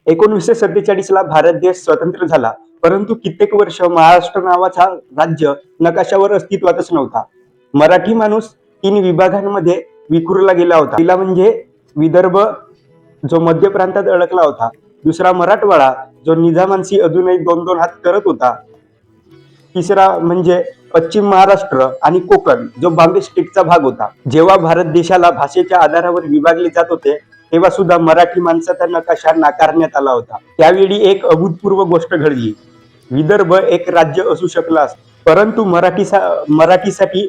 1947 ला भारत देश स्वतंत्र झाला, परंतु कित्येक वर्ष महाराष्ट्र नावाचा राज्य नकाशावर अस्तित्वातच नव्हता. मराठी माणूस 3 विभागांमध्ये विखुरला गेला होता. पहिला म्हणजे विदर्भ, जो मध्य प्रांतात अडकला होता. दुसरा मराठवाडा, जो निजामांशी अजूनही 2-2 हात करत होता. तिसरा म्हणजे पश्चिम महाराष्ट्र आणि कोकण, जो बॉम्बे स्टेटचा भाग होता. जेव्हा भारत देशाला भाषेच्या आधारावर विभागले जात होते, तेव्हा सुद्धा मराठी माणसाचा नकाशा नाकारण्यात आला होता. त्यावेळी एक अभूतपूर्व गोष्ट घडली. विदर्भ एक राज्य असू शकला असता, परंतु मराठीसाठी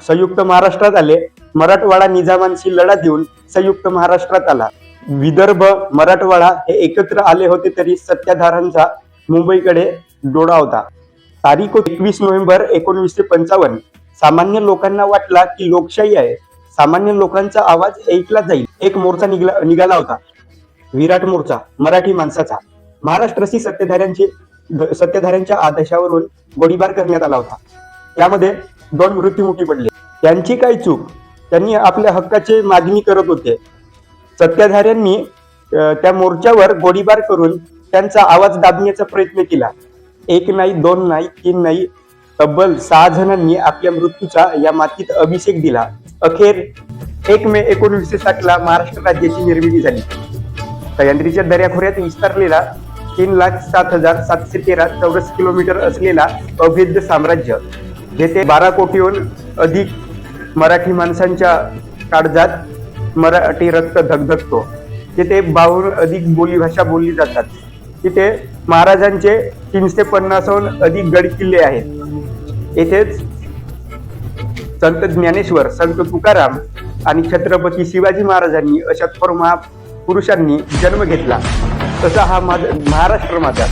संयुक्त महाराष्ट्रात आले. मराठवाडा निजामांशी लढा देऊन संयुक्त महाराष्ट्रात आला. विदर्भ, मराठवाडा हे एकत्र आले होते, तरी सत्ताधाऱ्यांचा मुंबईकडे डोळा होता. तारीख 21 नोव्हेंबर 1955. सामान्य लोकांना वाटला की लोकशाही आहे, सामान्य लोकांचा आवाज ऐकला जाईल. एक मोर्चा निघाला होता, विराट मोर्चा मराठी माणसाचा. महाराष्ट्राशी सत्ताधाऱ्यांच्या आदेशावरून गोळीबार करण्यात आला होता. त्यामध्ये 2 मृत्युमुखी पडले. त्यांची काय चूक? त्यांनी आपल्या हक्काची मागणी करत होते. सत्ताधाऱ्यांनी त्या मोर्चावर गोळीबार करून त्यांचा आवाज दाबण्याचा प्रयत्न केला. 1 नाही, 2 नाही, 3 नाही, तब्बल 6 जणांनी आपल्या मृत्यूचा या मातीत अभिषेक दिला. अखेर 1 मे 1960 ला महाराष्ट्र राज्याची निर्मिती झाली. सह्याद्रीच्या दऱ्याखोऱ्यात विस्तारलेला 3,07,713 चौरस किलोमीटर असलेला अभेद्य साम्राज्य, जेथे 12 कोटीहून अधिक मराठी माणसांच्या काळजात मराठी रक्त धगधगतो, जिथे 52 अधिक बोलीभाषा बोलली जातात, तिथे महाराजांचे 350हून अधिक गड किल्ले आहेत. येथेच संत ज्ञानेश्वर, संत तुकाराम आणि छत्रपती शिवाजी महाराजांनी अशा थोर महापुरुषांनी जन्म घेतला. तसा हा महाराष्ट्र माझा.